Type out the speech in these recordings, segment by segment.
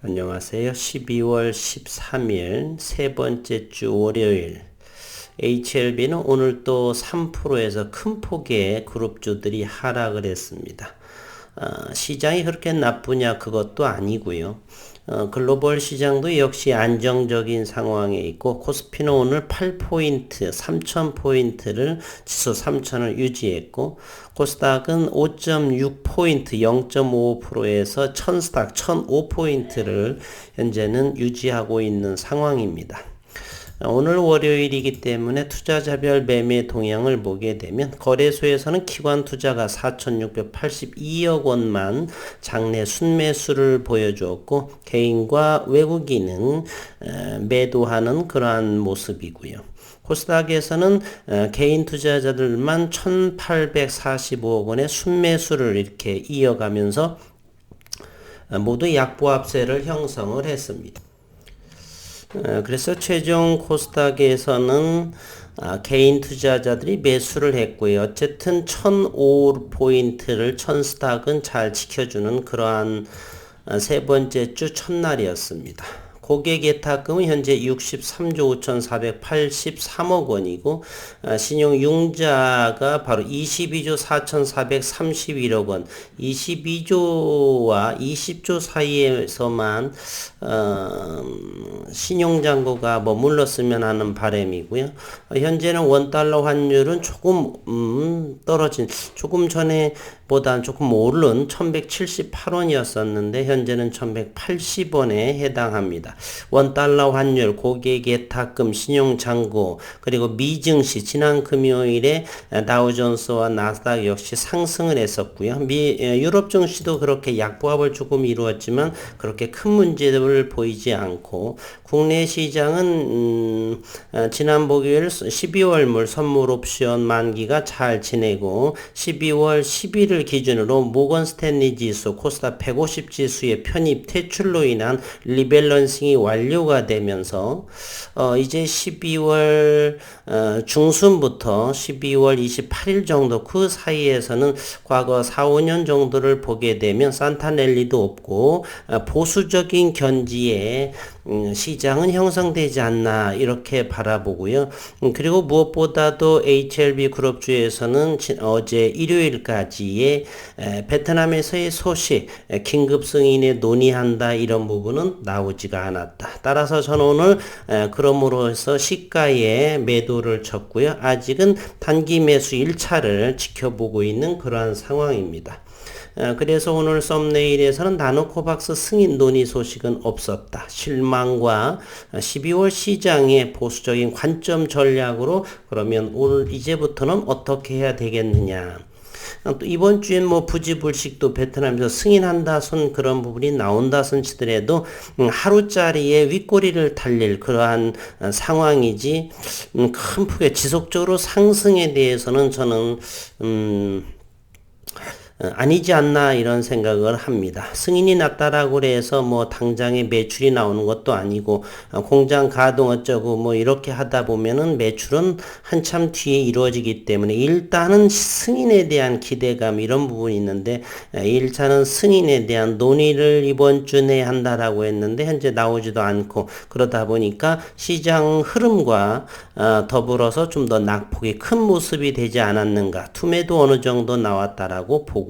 안녕하세요. 12월 13일 세 번째 주 월요일 HLB는 오늘 또 3%에서 큰 폭의 그룹주들이 하락을 했습니다. 시장이 그렇게 나쁘냐 그것도 아니고요. 글로벌 시장도 역시 안정적인 상황에 있고 코스피는 오늘 8포인트, 3,000포인트를 지수 3,000을 유지했고 코스닥은 5.6포인트, 0.5%에서 1000스닥 1,005포인트를 현재는 유지하고 있는 상황입니다. 오늘 월요일이기 때문에 투자자별 매매 동향을 보게 되면 거래소에서는 기관 투자가 4,682억 원만 장내 순매수를 보여주었고 개인과 외국인은 매도하는 그러한 모습이고요. 코스닥에서는 개인 투자자들만 1,845억 원의 순매수를 이렇게 이어가면서 모두 약보합세를 형성을 했습니다. 그래서 최종 코스닥에서는 개인 투자자들이 매수를 했고요. 어쨌든 1,005포인트를 1000스닥은 잘 지켜주는 그러한 세 번째 주 첫날이었습니다. 고객 예탁금은 현재 63조 5,483억 원이고 신용융자가 바로 22조 4,431억 원, 22조와 20조 사이에서만 신용잔고가 머물렀으면 하는 바람이고요. 현재는 원달러 환율은 조금 떨어진, 조금 전에 보다 조금 오른 1178원이었었는데 현재는 1180원에 해당합니다. 원달러 환율, 고객 예탁금, 신용잔고, 그리고 미증시, 지난 금요일에 다우존스와 나스닥 역시 상승을 했었고요. 유럽 증시도 그렇게 약보합을 조금 이루었지만 그렇게 큰 문제를 보이지 않고 국내 시장은 지난 목요일 12월물 선물 옵션 만기가 잘 지내고 12월 10일을 기준으로 모건 스탠리 지수, 코스닥 150 지수의 편입 퇴출로 인한 리밸런싱이 완료가 되면서 이제 12월 중순부터 12월 28일 정도 그 사이에서는 과거 4, 5년 정도를 보게 되면 산타넬리도 없고 보수적인 견지에 시장은 형성되지 않나 이렇게 바라보고요. 그리고 무엇보다도 HLB 그룹주에서는 어제 일요일까지의 베트남에서의 소식, 긴급 승인에 논의한다 이런 부분은 나오지가 않았다. 따라서 저는 오늘 그러므로 해서 시가에 매도를 쳤고요. 아직은 단기 매수 1차를 지켜보고 있는 그러한 상황입니다. 그래서 오늘 썸네일에서는 나노코박스 승인 논의 소식은 없었다. 실망과 12월 시장의 보수적인 관점 전략으로 그러면 오늘 이제부터는 어떻게 해야 되겠느냐. 또 이번 주엔 뭐 부지불식도 베트남에서 승인한다 손 그런 부분이 나온다 손 치더라도 하루짜리의 윗꼬리를 달릴 그러한 상황이지 큰 폭의 지속적으로 상승에 대해서는 저는 아니지 않나 이런 생각을 합니다. 승인이 났다라고 해서 뭐 당장에 매출이 나오는 것도 아니고 공장 가동 어쩌고 뭐 이렇게 하다 보면은 매출은 한참 뒤에 이루어지기 때문에 일단은 승인에 대한 기대감 이런 부분이 있는데 1차는 승인에 대한 논의를 이번 주 내에 한다라고 했는데 현재 나오지도 않고 그러다 보니까 시장 흐름과 더불어서 좀 더 낙폭이 큰 모습이 되지 않았는가. 투매도 어느 정도 나왔다라고 보고요.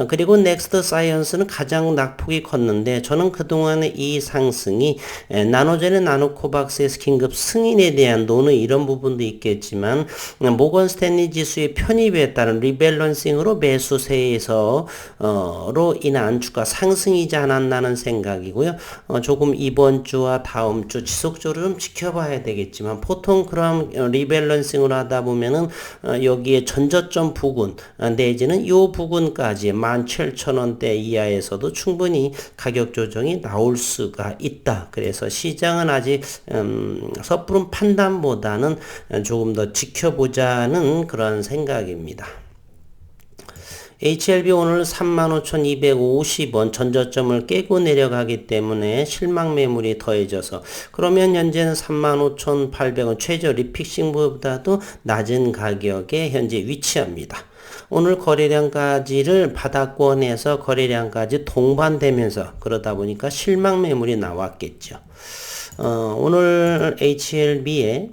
그리고 넥스트 사이언스는 가장 낙폭이 컸는데 저는 그동안의 이 상승이 나노젠의 나노코박스의 긴급 승인에 대한 논의 이런 부분도 있겠지만 모건 스탠리 지수의 편입에 따른 리밸런싱으로 매수세에서로 인한 주가 상승이지 않았나는 생각이고요. 조금 이번 주와 다음 주 지속적으로 좀 지켜봐야 되겠지만 보통 그런 리밸런싱을 하다 보면은 여기에 전저점 부근 내지는 요 부근까지 17,000원대 이하에서도 충분히 가격 조정이 나올 수가 있다. 그래서 시장은 아직 섣부른 판단보다는 조금 더 지켜보자는 그런 생각입니다. HLB 오늘 35,250원 전저점을 깨고 내려가기 때문에 실망 매물이 더해져서 그러면 현재는 35,800원 최저 리픽싱보다도 낮은 가격에 현재 위치합니다. 오늘 거래량까지를 바닥권에서 거래량까지 동반되면서 그러다 보니까 실망 매물이 나왔겠죠. 오늘 HLB의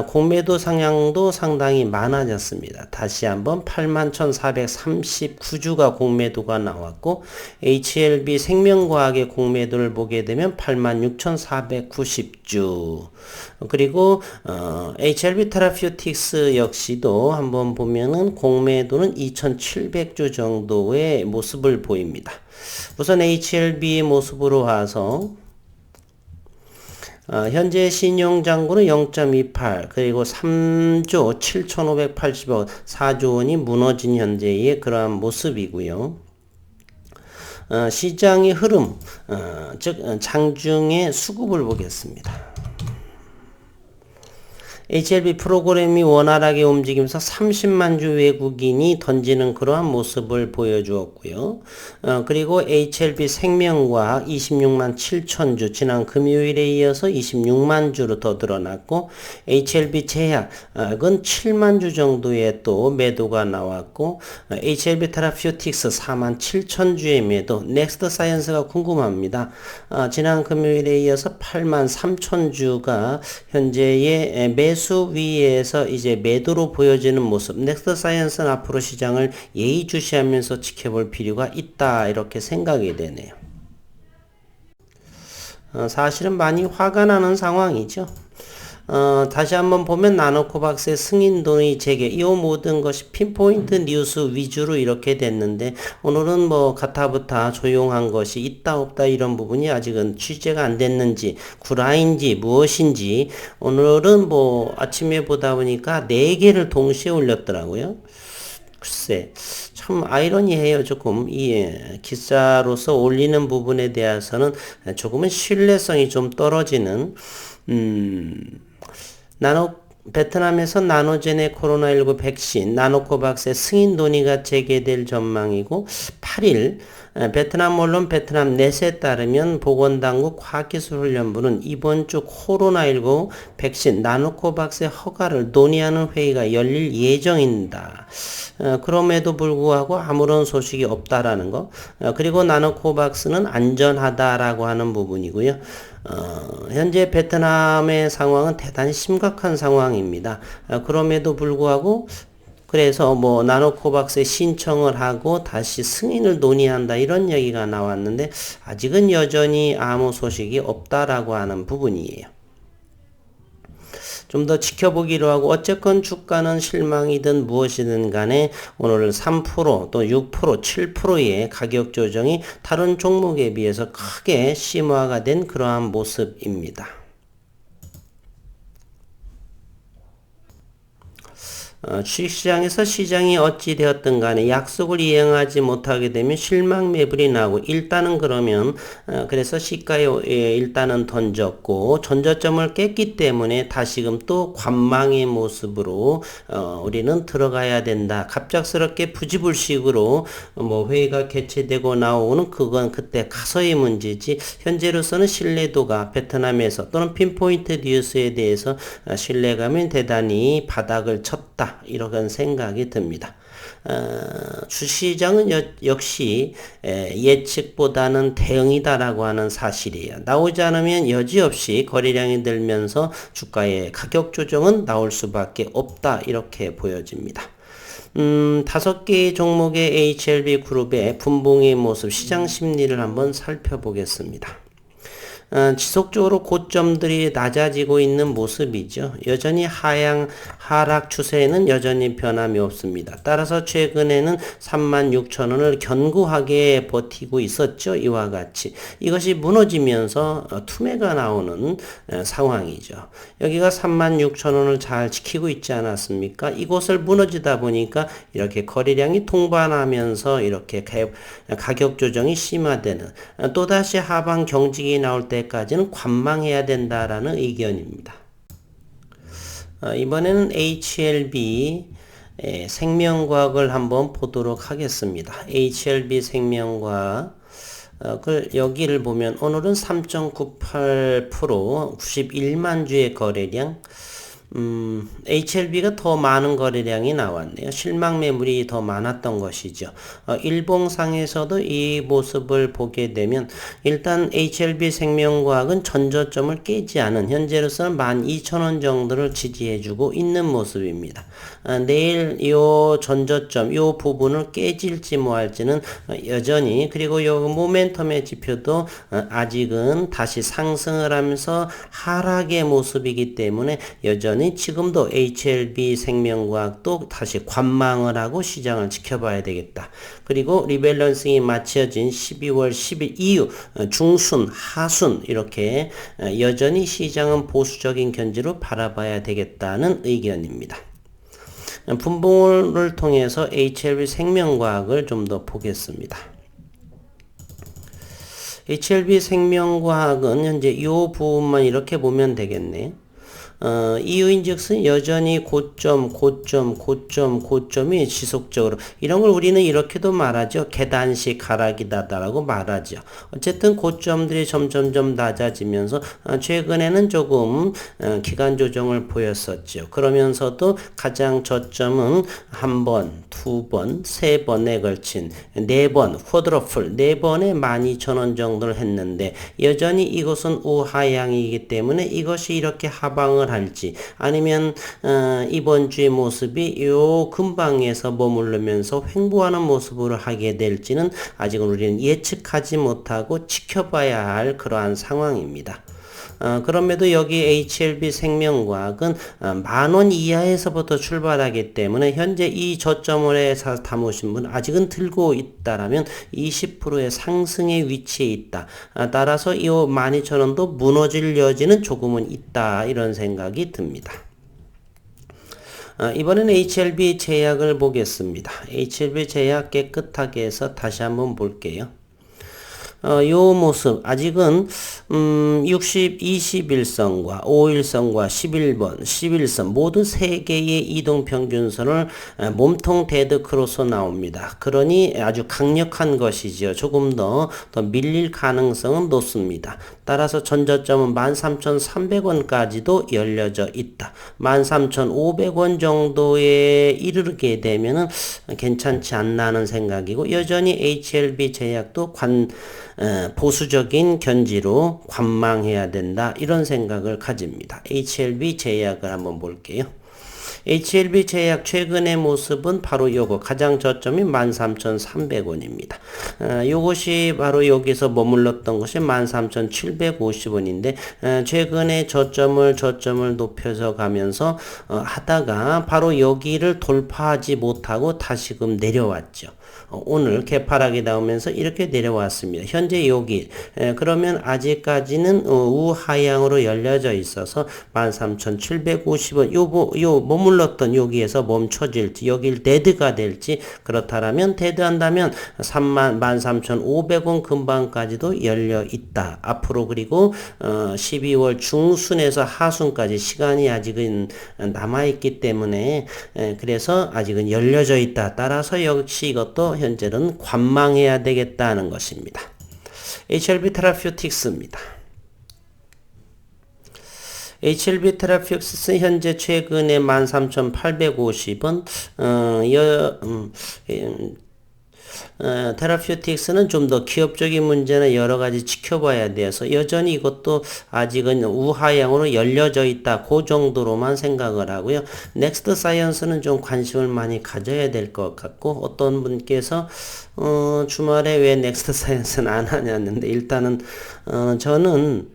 공매도 상향도 상당히 많아졌습니다. 다시 한번 81,439주가 공매도가 나왔고 HLB 생명과학의 공매도를 보게 되면 86,490주 그리고 HLB 테라퓨틱스 역시도 한번 보면은 공매도는 2,700주 정도의 모습을 보입니다. 우선 HLB의 모습으로 와서 현재 신용잔고는 0.28 그리고 3조 7,580억 4조 원이 무너진 현재의 그러한 모습이고요. 시장의 흐름 즉 장중의 수급을 보겠습니다. HLB 프로그램이 원활하게 움직이면서 30만 주 외국인이 던지는 그러한 모습을 보여주었고요. 그리고 HLB 생명과학 26만 7천 주 지난 금요일에 이어서 26만 주로 더 늘어났고 HLB 제약은 7만 주 정도의 또 매도가 나왔고 HLB 테라퓨틱스 4만 7천 주의 매도 넥스트 사이언스가 궁금합니다. 지난 금요일에 이어서 8만 3천 주가 현재의 매수 위에서 이제 매도로 보여지는 모습. 넥스트 사이언스는 앞으로 시장을 예의주시하면서 지켜볼 필요가 있다 이렇게 생각이 되네요. 사실은 많이 화가 나는 상황이죠. 다시 한번 보면 나노코박스의 승인돈의 재개 이 모든 것이 핀포인트 뉴스 위주로 이렇게 됐는데 오늘은 뭐 가타부타 조용한 것이 있다 없다 이런 부분이 아직은 취재가 안 됐는지 구라인지 무엇인지 오늘은 뭐 아침에 보다 보니까 4개를 동시에 올렸더라고요. 글쎄 참 아이러니해요. 조금 이 기사로서 올리는 부분에 대해서는 조금은 신뢰성이 좀 떨어지는 베트남에서 나노젠의 코로나19 백신 나노코박스의 승인 논의가 재개될 전망이고 8일 베트남 언론 베트남 넷에 따르면 보건당국 과학기술훈련부는 이번 주 코로나19 백신 나노코박스의 허가를 논의하는 회의가 열릴 예정입니다. 그럼에도 불구하고 아무런 소식이 없다라는 거 그리고 나노코박스는 안전하다라고 하는 부분이고요. 현재 베트남의 상황은 대단히 심각한 상황입니다. 그럼에도 불구하고 그래서 뭐 나노코박스에 신청을 하고 다시 승인을 논의한다 이런 얘기가 나왔는데 아직은 여전히 아무 소식이 없다라고 하는 부분이에요. 좀 더 지켜보기로 하고 어쨌건 주가는 실망이든 무엇이든 간에 오늘 3% 또 6% 7%의 가격 조정이 다른 종목에 비해서 크게 심화가 된 그러한 모습입니다. 주식시장에서 시장이 어찌 되었든 간에 약속을 이행하지 못하게 되면 실망 매물이 나고 일단은 그러면 그래서 시가에 일단은 던졌고 전저점을 깼기 때문에 다시금 또 관망의 모습으로 우리는 들어가야 된다. 갑작스럽게 부지불식으로 뭐 회의가 개최되고 나오는 그건 그때 가서의 문제지 현재로서는 신뢰도가 베트남에서 또는 핀포인트 뉴스에 대해서 신뢰감이 대단히 바닥을 쳤다. 이런 생각이 듭니다. 주시장은 역시 예측보다는 대응이다라고 하는 사실이에요. 나오지 않으면 여지없이 거래량이 늘면서 주가의 가격 조정은 나올 수밖에 없다 이렇게 보여집니다. 5개의 종목의 HLB 그룹의 분봉의 모습 시장 심리를 한번 살펴보겠습니다. 지속적으로 고점들이 낮아지고 있는 모습이죠. 여전히 하락 추세는 여전히 변함이 없습니다. 따라서 최근에는 36,000원을 견고하게 버티고 있었죠. 이와 같이. 이것이 무너지면서 투매가 나오는 상황이죠. 여기가 36,000원을 잘 지키고 있지 않았습니까? 이곳을 무너지다 보니까 이렇게 거래량이 동반하면서 이렇게 가격 조정이 심화되는 또다시 하방 경직이 나올 때까지는 관망해야 된다라는 의견입니다. 이번에는 HLB 생명과학을 한번 보도록 하겠습니다. HLB 생명과학 여기를 보면 오늘은 3.98% 91만 주의 거래량 HLB가 더 많은 거래량이 나왔네요. 실망 매물이 더 많았던 것이죠. 일봉상에서도 이 모습을 보게 되면 일단 HLB 생명과학은 전저점을 깨지 않은 현재로서는 12,000원 정도를 지지해주고 있는 모습입니다. 내일 요 전저점 요 부분을 깨질지 뭐할지는 여전히, 그리고 요 모멘텀의 지표도 아직은 다시 상승을 하면서 하락의 모습이기 때문에 여전히 지금도 HLB 생명과학도 다시 관망을 하고 시장을 지켜봐야 되겠다. 그리고 리밸런싱이 마쳐진 12월 10일 이후 중순, 하순 이렇게 여전히 시장은 보수적인 견지로 바라봐야 되겠다는 의견입니다. 분봉을 통해서 HLB 생명과학을 좀 더 보겠습니다. HLB 생명과학은 현재 이 부분만 이렇게 보면 되겠네. 이유인즉슨 여전히 고점이 지속적으로, 이런 걸 우리는 이렇게도 말하죠. 계단식 하락이다라고 말하죠. 어쨌든 고점들이 점점점 낮아지면서 최근에는 조금 기간 조정을 보였었죠. 그러면서도 가장 저점은 한 번, 두 번, 세 번에 걸친 네 번, 쿼드러플 네 번에 12,000원 정도를 했는데 여전히 이것은 우하향이기 때문에 이것이 이렇게 하방을 할지 아니면 이번 주의 모습이 요 근방에서 머무르면서 횡보하는 모습으로 하게 될지는 아직은 우리는 예측하지 못하고 지켜봐야 할 그러한 상황입니다. 그럼에도 여기 HLB 생명과학은 10,000원 이하에서부터 출발하기 때문에 현재 이 저점을 해서 담으신 분 아직은 들고 있다라면 20%의 상승의 위치에 있다. 따라서 이 12,000원도 무너질 여지는 조금은 있다, 이런 생각이 듭니다. 이번에는 HLB 제약을 보겠습니다. HLB 제약 깨끗하게 해서 다시 한번 볼게요. 요 모습 아직은 21선과 5일선과 11번 11선 모두 3개의 이동평균선을 몸통 데드크로스 나옵니다. 그러니 아주 강력한 것이죠. 조금 더 밀릴 가능성은 높습니다. 따라서 전저점은 13,300원까지도 열려져 있다. 13,500원 정도에 이르게 되면은 괜찮지 않나 하는 생각이고, 여전히 HLB 제약도 보수적인 견지로 관망해야 된다, 이런 생각을 가집니다. HLB 제약을 한번 볼게요. HLB 제약 최근의 모습은 바로 요거 가장 저점이 13,300원입니다. 요것이 바로 여기서 머물렀던 것이 13,750원인데 최근에 저점을 높여서 가면서 하다가 바로 여기를 돌파하지 못하고 다시금 내려왔죠. 오늘 개파락이 나오면서 이렇게 내려왔습니다. 현재 여기 그러면 아직까지는 우하향으로 열려져 있어서 13,750원 요 머물렀던 여기에서 멈춰질지 여길 데드가 될지, 그렇다라면 데드한다면 13,500원 근방까지도 열려 있다. 앞으로 그리고 12월 중순에서 하순까지 시간이 아직은 남아있기 때문에 그래서 아직은 열려져 있다. 따라서 역시 이것도 현재는 관망해야 되겠다는 것입니다. HLB 테라퓨틱스입니다. HLB 테라퓨틱스 현재 최근에 13,850원, 테라퓨틱스는 좀 더 기업적인 문제나 여러 가지 지켜봐야 돼서 여전히 이것도 아직은 우하향으로 열려져 있다. 그 정도로만 생각을 하고요. 넥스트 사이언스는 좀 관심을 많이 가져야 될 것 같고, 어떤 분께서 주말에 왜 넥스트 사이언스는 안 하냐는데, 일단은 저는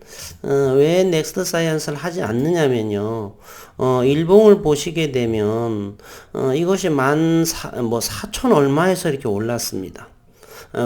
왜 넥스트 사이언스를 하지 않느냐면요. 일봉을 보시게 되면 이것이 4천 얼마에서 이렇게 올랐습니다.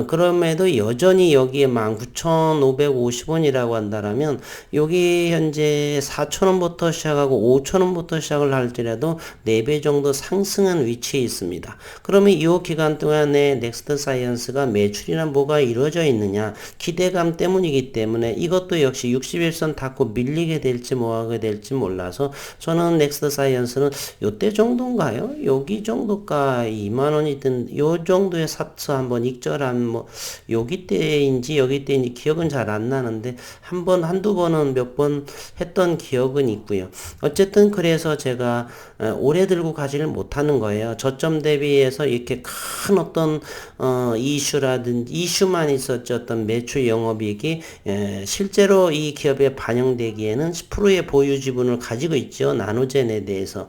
그럼에도 여전히 여기에 19,550원이라고 한다라면 여기 현재 4,000원부터 시작하고 5,000원부터 시작을 할지라도 4배 정도 상승한 위치에 있습니다. 그러면 이 기간 동안에 넥스트 사이언스가 매출이나 뭐가 이루어져 있느냐, 기대감 때문이기 때문에 이것도 역시 61선 닫고 밀리게 될지 뭐하게 될지 몰라서 저는 넥스트 사이언스는 요때 정도인가요? 여기 정도가 2만원이든 요 정도의 사트 한번 익절하면 한 뭐 여기 때인지 여기 때인지 기억은 잘 안 나는데 한두 번은 몇 번 했던 기억은 있고요. 어쨌든 그래서 제가 오래 들고 가지를 못하는 거예요. 저점 대비해서 이렇게 큰 어떤 이슈라든지 이슈만 있었죠. 어떤 매출 영업이익이 실제로 이 기업에 반영되기에는 10%의 보유 지분을 가지고 있죠. 나노젠에 대해서.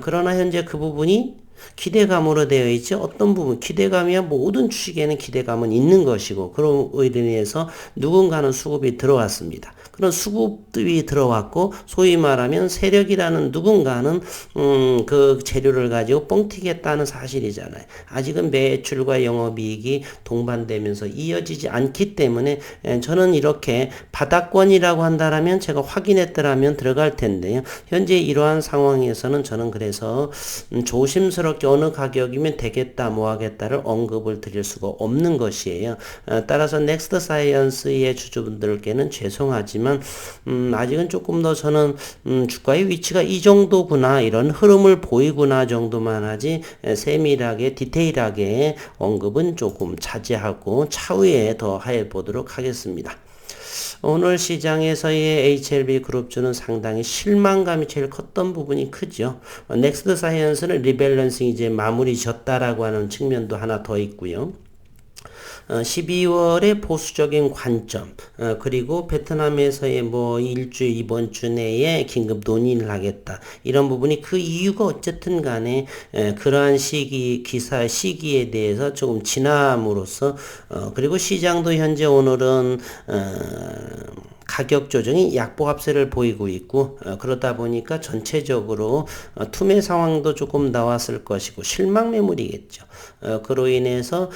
그러나 현재 그 부분이 기대감으로 되어 있죠. 어떤 부분 기대감이야 모든 주식에는 기대감은 있는 것이고 그로 인해서 누군가는 수급이 들어왔습니다. 그런 수급이 들어왔고 소위 말하면 세력이라는 누군가는 그 재료를 가지고 뻥튀겠다는 사실이잖아요. 아직은 매출과 영업이익이 동반되면서 이어지지 않기 때문에 저는 이렇게 바닥권이라고 한다라면 제가 확인했더라면 들어갈 텐데요. 현재 이러한 상황에서는 저는 그래서 조심스럽게 어느 가격이면 되겠다 뭐 하겠다를 언급을 드릴 수가 없는 것이에요. 따라서 넥스트 사이언스의 주주분들께는 죄송하지만 아직은 조금 더 저는 주가의 위치가 이 정도구나 이런 흐름을 보이구나 정도만 하지 세밀하게 디테일하게 언급은 조금 자제하고 차후에 더 해보도록 하겠습니다. 오늘 시장에서의 HLB 그룹주는 상당히 실망감이 제일 컸던 부분이 크죠. 넥스트 사이언스는 리밸런싱이 이제 마무리 졌다라고 하는 측면도 하나 더 있고요. 12월의 보수적인 관점, 그리고 베트남에서의 뭐 일주 이번 주 내에 긴급 논의를 하겠다. 이런 부분이 그 이유가 어쨌든 간에 그러한 시기에 대해서 조금 지남으로써 그리고 시장도 현재 오늘은 가격 조정이 약보합세를 보이고 있고 그러다 보니까 전체적으로 투매 상황도 조금 나왔을 것이고 실망 매물이겠죠. 그로 인해서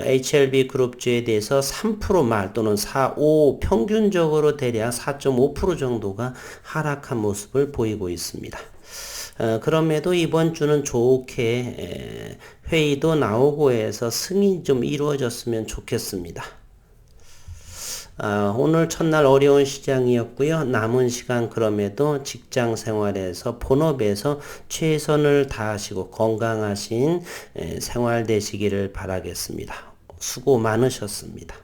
HLB 그룹주에 대해서 3%말 또는 5 평균적으로 대략 4.5% 정도가 하락한 모습을 보이고 있습니다. 그럼에도 이번 주는 좋게 회의도 나오고 해서 승인이 좀 이루어졌으면 좋겠습니다. 오늘 첫날 어려운 시장이었고요. 남은 시간 그럼에도 직장 생활에서 본업에서 최선을 다하시고 건강하신 생활 되시기를 바라겠습니다. 수고 많으셨습니다.